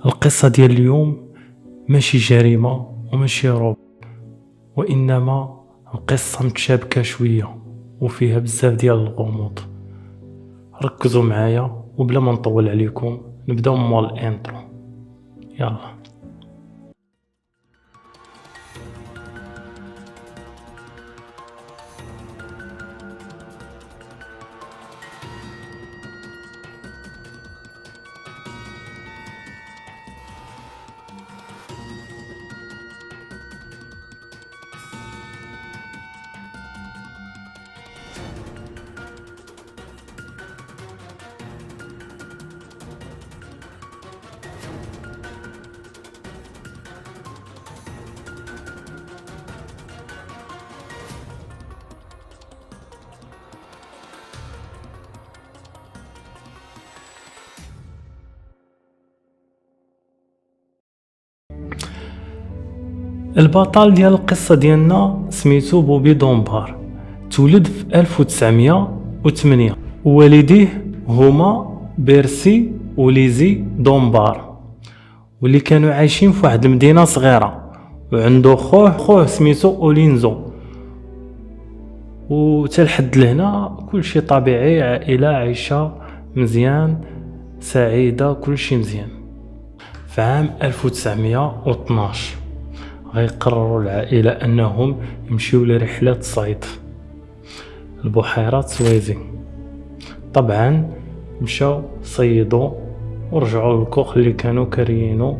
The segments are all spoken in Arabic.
القصة ديال اليوم ماشي جريمة وماشي رعب، وإنما القصة متشابكة شوية وفيها بزاف ديال الغموض. ركزوا معايا وبلا ما نطول عليكم نبداو مول الانترو. يلا. البطل ديال القصة ديالنا سميتو بوبي دونبار، تولد في 1908 ووالديه هما بيرسي وليزي دونبار، واللي كانوا عايشين في واحد المدينة صغيرة، وعنده خوه سميتو اولينزو. وتلحد لهنا كل شيء طبيعي، عائلة عايشة مزيان سعيدة كل شيء مزيان. في عام 1912 غيقرروا العائلة أنهم يمشيو لرحلة صيد البحيرة سويزي. طبعا مشاو صيدوا ورجعوا للكوخ اللي كانوا كاريينو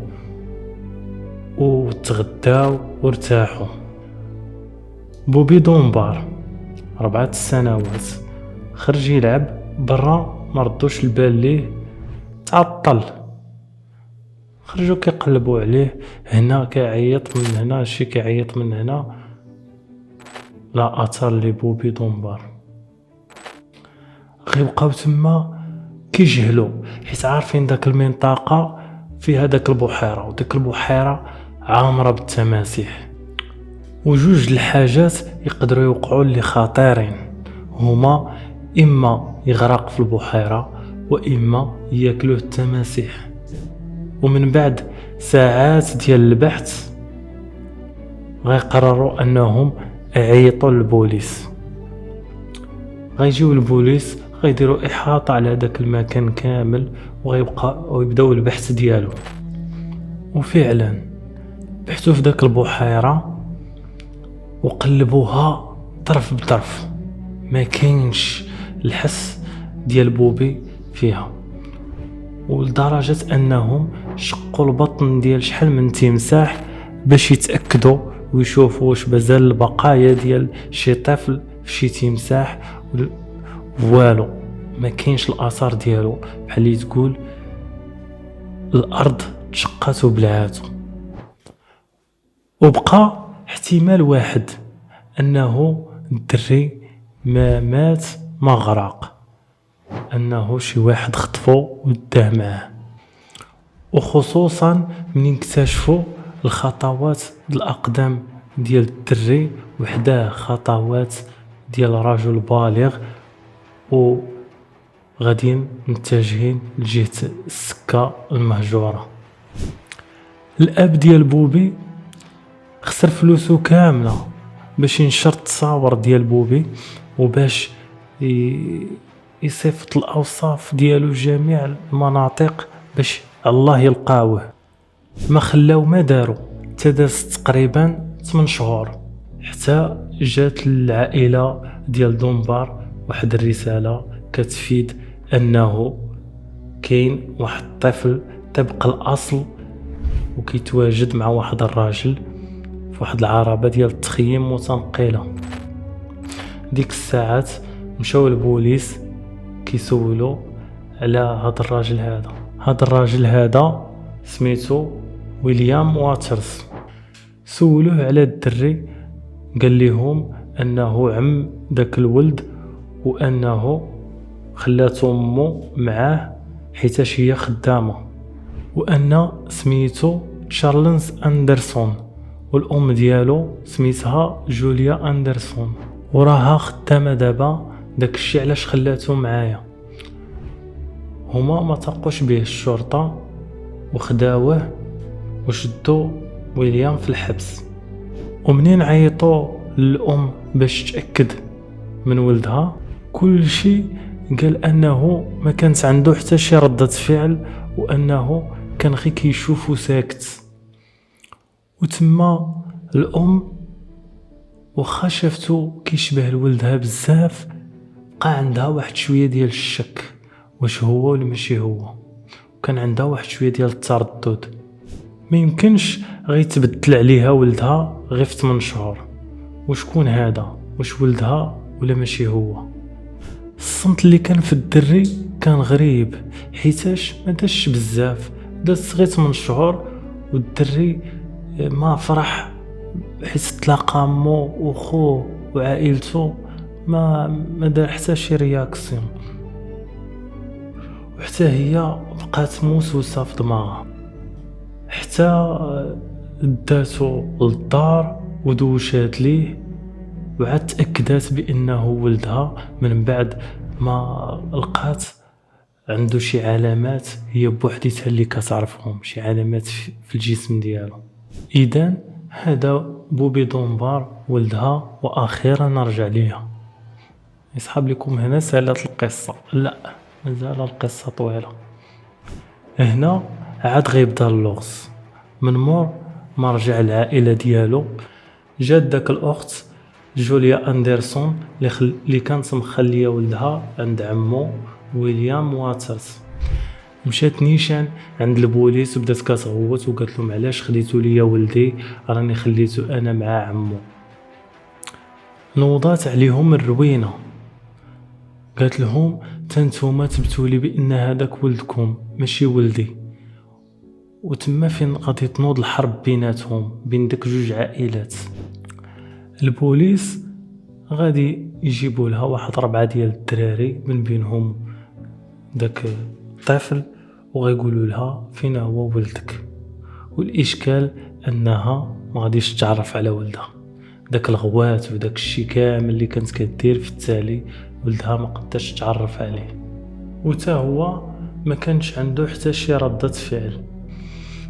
وتغداو وارتاحوا. بوبي دونبار 4 سنوات خرج يلعب برا، مردوش البال ليه، تعطل. خرجوا كيقلبوا عليه، هنا كيعيط من هنا، شي كيعيط من هنا، لا اثر لبوبي دونبار. غيبقاو تما كيجهلوا، حيت عارفين داك المنطقه فيها داك البحيره، وداك البحيره عامره بالتماسيح. وجوج الحاجات يقدروا يوقعوا اللي خطيرين، هما اما يغرق في البحيره واما ياكلوه التماسيح. ومن بعد ساعات ديال البحث غيقرروا انهم يعيطوا للبوليس. غيجيو البوليس غيديروا احاطه على داك المكان كامل ويبداو البحث ديالو. وفعلا بحثوا في داك البحيره وقلبوها طرف بطرف، ما كاينش الحس ديال بوبي فيها، ولدرجة انهم شقوا البطن ديال شحال من تمساح باش يتأكدوا ويشوفوا واش مازال البقايا ديال شي طفل في شي تمساح. والو ما كاينش الاثار ديالو، بحال اللي تقول الارض تشقات وبلعاتو. وبقى احتمال واحد، انه الدري ما مات ما غرق، انه شي واحد خطفو وداه معاه. وخصوصا من اكتشفوا الخطوات الاقدام ديال الدري وحداه خطوات ديال رجل بالغ، وغاديين متجهين لجهة السكة المهجورة. الاب ديال بوبي خسر فلوسو كاملة باش ينشر التصاور ديال بوبي، وباش يصيفط الاوصاف ديالو جميع المناطق باش الله يلقاوه. ما خلاو ما داروا، تدازت تقريبا 8 شهور حتى جات العائلة ديال دونبار واحد الرسالة كتفيد انه كاين واحد الطفل طبق الاصل وكيتواجد مع واحد الراجل في واحد العربة ديال التخييم متنقلة. ديك الساعات مشاو البوليس كيسولوا على هذا الراجل هذا. هذا الراجل هذا سميتو ويليام واترز. سولوه على الدري، قال لهم انه عم داك الولد، وانه خلات امه معاه حيتاش هي خدامه، وان سميتو تشارلز اندرسون، والام ديالو سميتها جوليا اندرسون، وراها خدامه دابا. داك الشيء علاش خلاتو معايا. هما ما تقوش به الشرطه وخداوه وشدو ويليام في الحبس. ومنين عيطوا للأم باش تأكد من ولدها، كل شيء قال أنه ما كانت عنده حتى شي ردة فعل، وأنه كان غير كيشوف وساكت. وتما الأم وخا شافتو كيشبه لولدها بزاف، بقى عندها واحد شوية ديال الشك واش هو ولا ماشي هو، وكان عندها واحد شوية ديال التردد. ما يمكنش غيتبدل عليها ولدها غير في 8 شهور. وشكون هذا؟ واش ولدها ولا ماشي هو؟ الصمت اللي كان في الدري كان غريب، حيتاش ما داش بزاف، داز غير 8 شهور. والدري ما فرح حيت تلاقى مو وخوه وعائلته، ما دار حتى شي رياكسيون، وحتى هي بقات موسوسه في دماغها. حتى داتو للدار ودوشات ليه، وعاد تأكدات بأنه ولدها من بعد ما لقات عنده شي علامات هي بوحديتها اللي كتعرفهم، شي علامات في الجسم ديالو. إذن هذا بوبي دونبار ولدها، وأخيرا رجع ليها. يسحب لكم هنا سالات القصة، لا مازال القصة طويلة. هنا عاد غيبدا اللغز. من مور ما رجع العائلة ديالو، جات داك الأخت جوليا أندرسون اللي كانت مخلية ولدها عند عمو ويليام واترز. مشات نيشان عند البوليس وبدات كتغوت وقالت لهم علاش خديتوا ليا ولدي، راني خليته انا مع عمو. نوضات عليهم الروينه، قالت لهم تنتوما تبتوا لي بان هذاك ولدكم ماشي ولدي. وتما فين غادي تنوض الحرب بيناتهم، بين داك جوج عائلات. البوليس غادي يجيبوا لها واحد 4 ديال الدراري، من بينهم داك الطفل، وغيقولوا لها فين هو ولدك. والاشكال انها ما غاديش تعرف على ولدها. داك الغوات وداك الشيء كامل اللي كانت كدير في التالي ولدها ما قداش تعرف عليه، وتا هو ما كانش عنده حتى شي ردة فعل.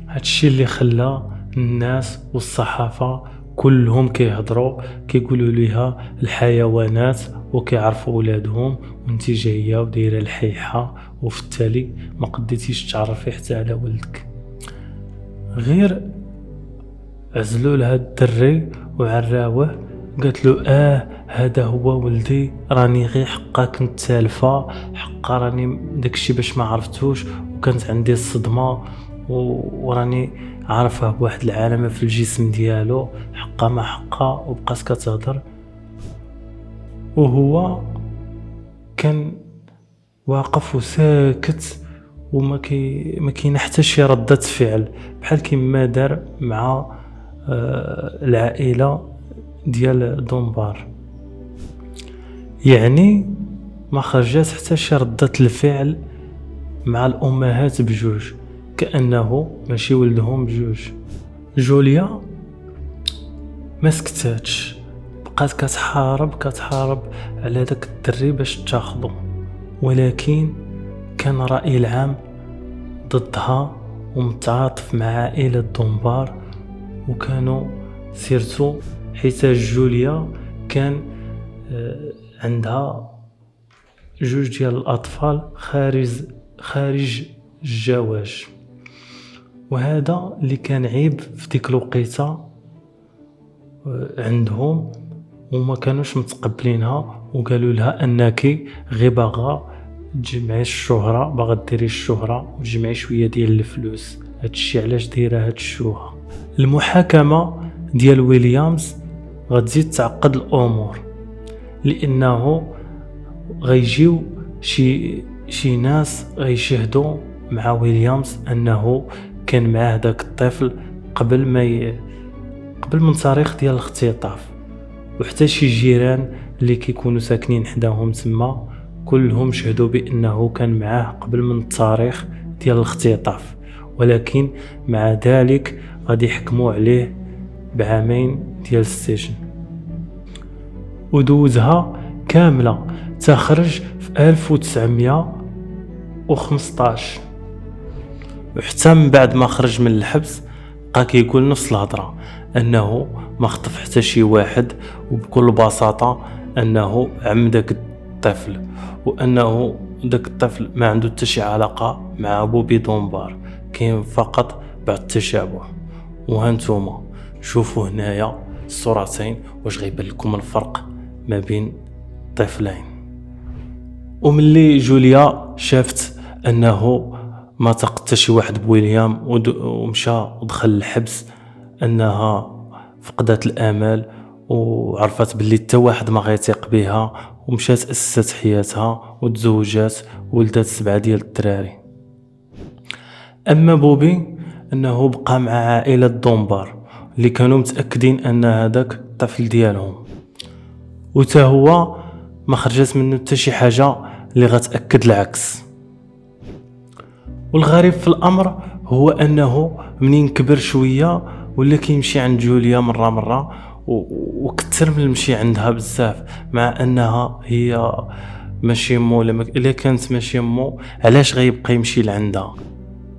هادشي اللي خلى الناس والصحافة كلهم كيهضروا كيقولوا ليها الحيوانات وكيعرفوا ولادهم، وانتي جايه ودايره الحيحه، وفي التالي ما قديتيش تعرفي حتى على ولدك. غير عزلوا لها الدري وعراوه، قالت له هذا هو ولدي، راني غير حقا كنت سالفه، حقا راني داكشي باش ما عرفتوش، وكانت عندي الصدمه وراني عارفه بواحد العلامه في الجسم ديالو، حقا ما حقا. وبقات كتهضر، وهو كان واقف وساكت، وما كاين حتى شي ردة فعل، بحال كيما دار مع العائله ديال دونبار. يعني ما خرجت حتى شي ردة الفعل مع الامهات بجوج، كأنه ماشي ولدهم بجوج. جوليا ما سكتاتش، بقات كتحارب على داك الدري باش تاخدو، ولكن كان الرأي العام ضدها ومتعاطف مع عائلة دونبار، وكانوا سيرتو حيت جوليا كان عندها 2 ديال الأطفال خارج الزواج، وهذا اللي كان عيب في ديك الوقيته عندهم، وما كانوش متقبلينها، وقالوا لها انك غير باغا تجمعي الشهرة، باغا ديري الشهرة وتجمعي شويه ديال الفلوس. هادشي علاش دايره هاد الشوهه. المحاكمه ديال ويليامز غتزيد تعقد الامور، لانه غيجيو شي ناس غيشهدوا مع ويليامز انه كان معاه داك الطفل قبل من تاريخ ديال الاختطاف. وحتى شي جيران اللي كيكونوا ساكنين حداهم تما كلهم شهدوا بانه كان معاه قبل من التاريخ ديال الاختطاف، ولكن مع ذلك غادي يحكموا عليه ب2 ديال السجن. ودوزها كامله تخرج في 1915. وحتى من بعد ما خرج من الحبس بقى كيقول نفس الهضره، انه ما خطف حتى شي واحد، وبكل بساطه انه عم داك الطفل، وانه داك الطفل ما عنده حتى شي علاقه مع بوبي دونبار، كاين فقط بعض التشابه. وهانتوما شوفوا هنايا الصورتين واش غيبان لكم الفرق ما بين الطفلين. وملي جوليا شافت انه ما تق حتى شي واحد بويليام ومشى ودخل الحبس، انها فقدت الامل وعرفت باللي حتى واحد ما غيثيق بها، ومشات اسست حياتها وتزوجات وولدات 7 ديال الدراري. اما بوبي انه بقى مع عائله دونبار اللي كانوا متاكدين ان هذاك الطفل ديالهم، وتا هو ما خرجت منه حتى شي حاجه اللي غتاكد العكس. والغريب في الامر هو انه منين كبر شويه ولا كيمشي عند جوليا مره وكثر من المشي عندها بزاف، مع انها هي ماشي مو الا كانت ماشي مو علاش غيبقى يمشي لعندها.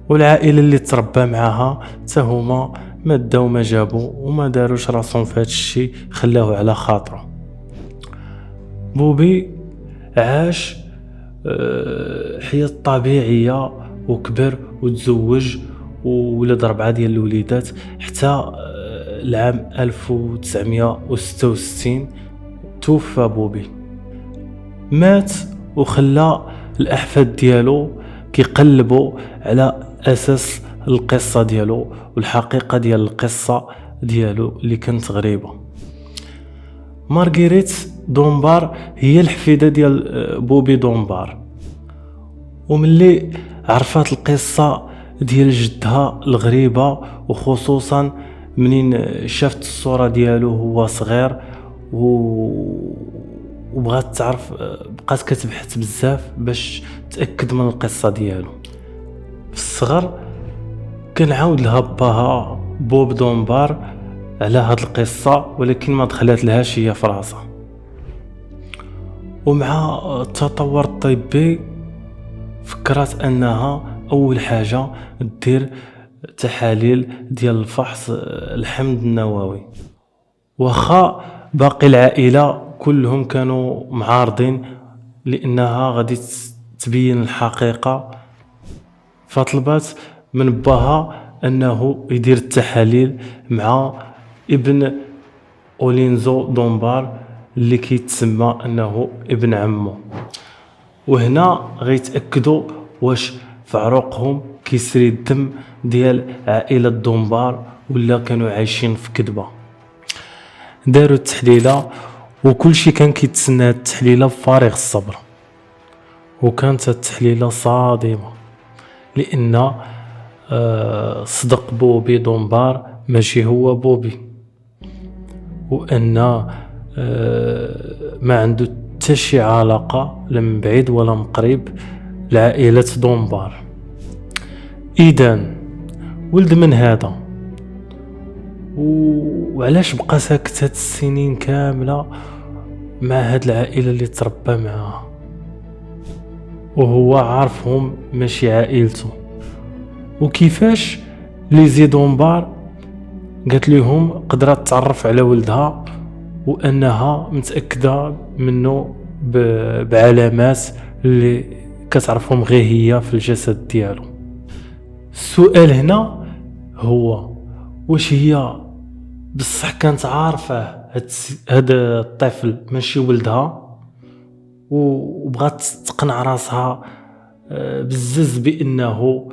والعائله اللي تربى معاها حتى هما ما داو ما جابوا وما داروش راسهم في هذا الشيء، خلاوه على خاطره. بوبي عاش حياة طبيعيه وكبر وتزوج وولد 4 ديال الوليدات حتى العام 1966 توفى بوبي. مات وخلى الأحفاد ديالو كيقلبوا على أساس القصة ديالو والحقيقة ديال القصة ديالو اللي كانت غريبة. مارغريت دونبار هي الحفيدة ديال بوبي دونبار، وملي عرفت القصة ديال جدها الغريبة، وخصوصا منين شافت الصورة ديالو هو صغير وبغات تعرف، بقات كتبحث بزاف باش تأكد من القصة ديالو. في الصغر كان عاود لها باها بوب دونبار على هاد القصة، ولكن ما دخلت لهاش هي في راسها. ومع التطور الطبي فكرت انها اول حاجة دير تحاليل ديال الفحص الحمض النووي. واخا باقي العائلة كلهم كانوا معارضين لانها غادي تبين الحقيقة، فطلبت من باها انه يدير التحاليل مع ابن اولينزو دونبار اللي كيتسمى انه ابن عمه، وهنا غيتاكدوا واش في عروقهم كيسري الدم ديال عائله دونبار ولا كانوا عايشين في كذبه. داروا التحليله وكل شيء كان كيتسنى التحليله بفارغ الصبر، وكانت التحليله صادمه لان صدق بوبي دونبار ماشي هو بوبي، وان ما عنده حتى شي علاقه لا من بعيد ولا من قريب لعائله دونبار. اذا ولد من هذا، وعلاش بقى ساكت هاد السنين كامله مع هاد العائله اللي تربى معاها وهو عارفهم ماشي عائلته؟ وكيفاش ليزي دونبار قالت لهم قدرت تعرف على ولدها وانها متاكده منه بعلامات اللي كتعرفهم غير هي في الجسد ديالو. السؤال هنا هو واش هي بصح كانت عارفه هذا الطفل ماشي ولدها وبغات تقنع راسها بزز بانه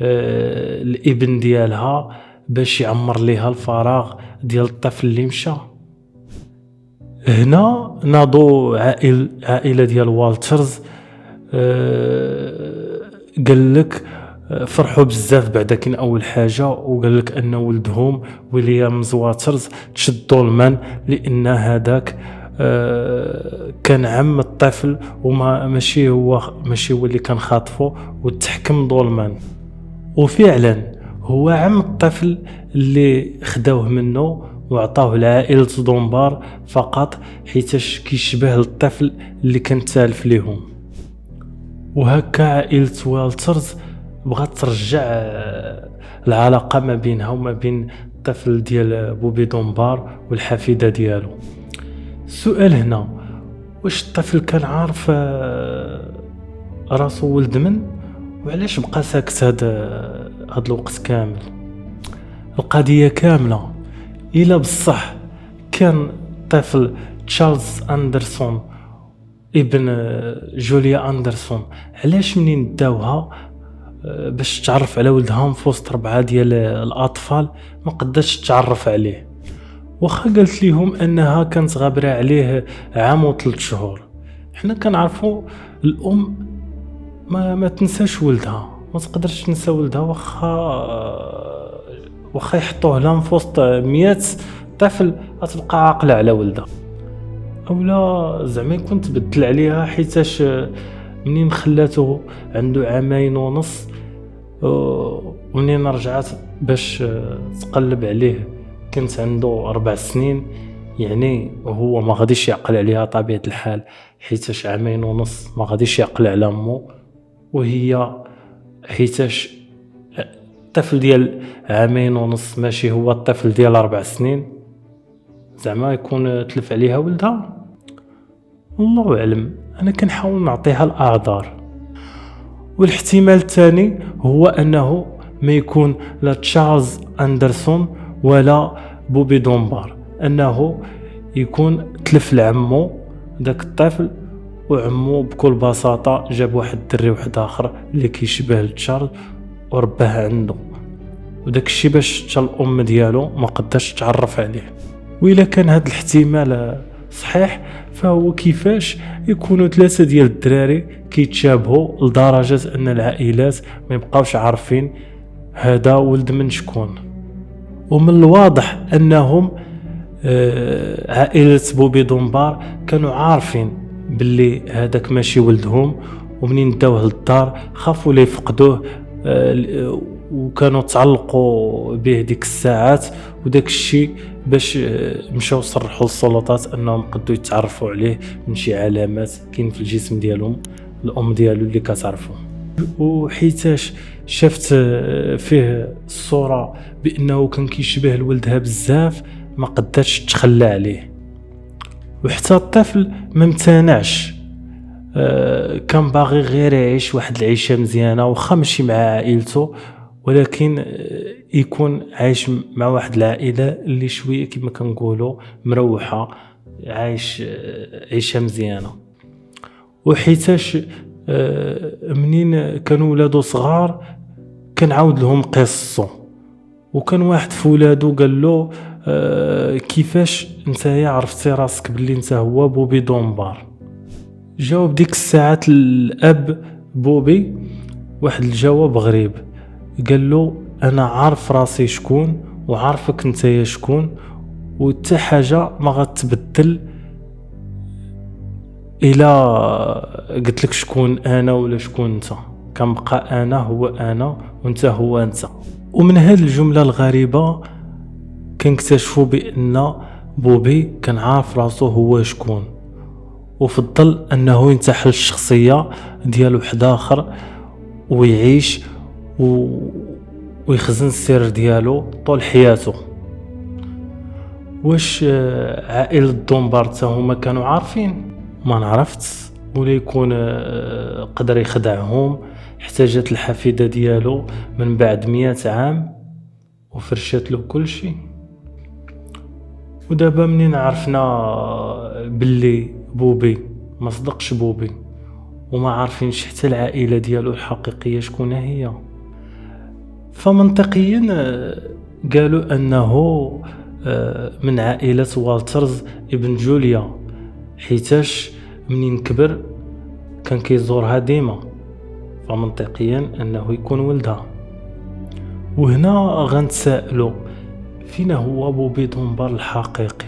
الابن ديالها باش يعمر ليها الفراغ ديال الطفل اللي مشى. هنا ناضو عائله ديال والترز، قال لك فرحوا بزاف بعدا كاين اول حاجه، وقال لك ان ولدهم ويليام زواترز تشد دولمان لان هذاك كان عم الطفل وما ماشي هو اللي كان خاطفه، وتحكم دولمان. وفعلا هو عم الطفل اللي خداوه منه وعطاوه لعائلة دونبار فقط حيتاش كيشبه الطفل اللي كان تالف ليهم. وهكا عائلة والترز بغات ترجع العلاقة ما بينها وما بين الطفل ديال بوبي دونبار والحفيدة ديالو. السؤال هنا، واش الطفل كان عارف راسو ولد من، وعلاش بقى ساكت هاد الوقت كامل؟ القضية كاملة إلا بصح كان طفل تشارلز أندرسون ابن جوليا أندرسون، علاش منين داوها باش تعرف على ولدها في وسط 4 ديال الأطفال ما قدرتش تعرف عليه؟ واخا قالت ليهم أنها كانت غابرة عليه عام و3 شهور. حنا كنعرفوا الأم ما تنساش ولدها، ما تقدرش تنسى ولدها واخا يحطوه لها في وسط 100 طفل غتبقى عاقله على ولدها. اولا زعما يكون تبدل عليها، حيتاش منين خلاته عنده 2.5 عام، ومنين رجعت باش تقلب عليه كانت عنده 4 سنين. يعني هو ما غاديش يعقل عليها طبيعة الحال، حيتاش 2.5 عام ما غاديش يعقل على امه، وهي حيتاش الطفل ديال 2.5 عام ماشي هو الطفل ديال 4 سنين، زعما يكون تلف عليها ولدها. الله أعلم، أنا كنحاول نعطيها الأعذار. والاحتمال الثاني هو أنه ما يكون لا تشارلز أندرسون ولا بوبي دونبار، أنه يكون تلف لعمو داك الطفل، وعمو بكل بساطة جاب واحد الدري واحد آخر اللي كيشبه لتشارلز ورباه عنده، وداك الشي باش حتى الأم ديالو ما قداش تعرف عليه. وإلا كان هذا الاحتمال صحيح، فهو كيفاش يكونوا 3 ديال الدراري كيتشابهوا لدرجة أن العائلات ما يبقاوش عارفين هذا ولد من شكون. ومن الواضح أنهم عائلة بوبي دونبار كانوا عارفين باللي هذاك ماشي ولدهم، ومنين داوه للدار خافوا لي يفقدوه، وكانوا تعلقوا به ديك الساعات، وداك الشيء باش مشاو صرحوا للسلطات انهم قدوا يتعرفوا عليه من شي علامات كاين في الجسم ديالهم الام ديالو اللي كتعرفوا. وحيتاش شفت فيه الصوره بانه كان كيشبه لولدها بزاف ما قدرتش تخلى عليه. وحتى الطفل ما امتنعش، كان باغي غير يعيش واحد العيشه مزيانه، واخا ماشي مع عائلته، ولكن يكون عايش مع واحد العائله اللي شويه كما كنقولوا مروحه، عايش عيشه مزيانه. وحيتاش منين كانوا ولادو صغار كان عاود لهم قصصه، وكان واحد في ولادو قال له كيفاش نتايا عرفتي راسك باللي انت هو بوبي دونبار؟ جاوب ديك الساعات الاب بوبي واحد الجواب غريب، قال له انا عارف راسي شكون وعارفك نتايا شكون، وحتى حاجه ما غتبدل الا قلت لك شكون انا ولا شكون انت، كنبقى انا هو انا وانت هو انت. ومن هذه الجمله الغريبه كنكتشفوا بان بوبي كان عارف راسو هو شكون، وفضل انه ينتحل الشخصيه ديال واحد اخر ويعيش ويخزن السر ديالو طول حياته. واش عائله دونبار تا هما كانوا عارفين؟ ما نعرفت، ولا يكون قدر يخدعهم. احتاجت الحفيده ديالو من بعد 100 عام وفرشت له كل شيء. ودابا منين عرفنا باللي بوبي ما صدقش بوبي، وما عارفينش حتى العائله ديالو الحقيقيه شكون هي، فمنطقيا قالوا انه من عائله والترز ابن جوليا، حيتاش منين كبر كان كيزورها ديما، فمنطقيا انه يكون ولدها. وهنا غنتسائلوا فين هو بوبي دونبار الحقيقي؟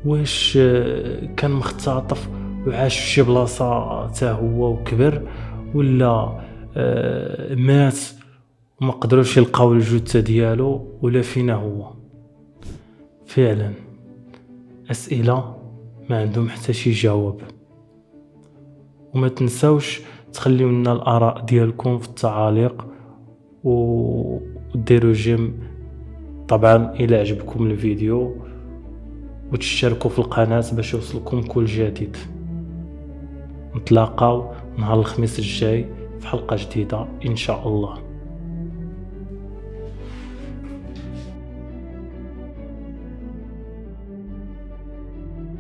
واش كان مختطف وعاش في شي بلاصه حتى هو وكبر، ولا مات وما قدروش يلقاو الجثه ديالو، ولا فين هو؟ فعلا اسئله ما عندهم حتى شي جواب. وما تنساوش تخليو لنا الاراء ديالكم في التعاليق، وديروا جيم طبعا الى عجبكم الفيديو، وتشتركوا في القناة باش يوصلكم كل جديد. نتلاقاو نهار الخميس الجاي في حلقة جديدة ان شاء الله.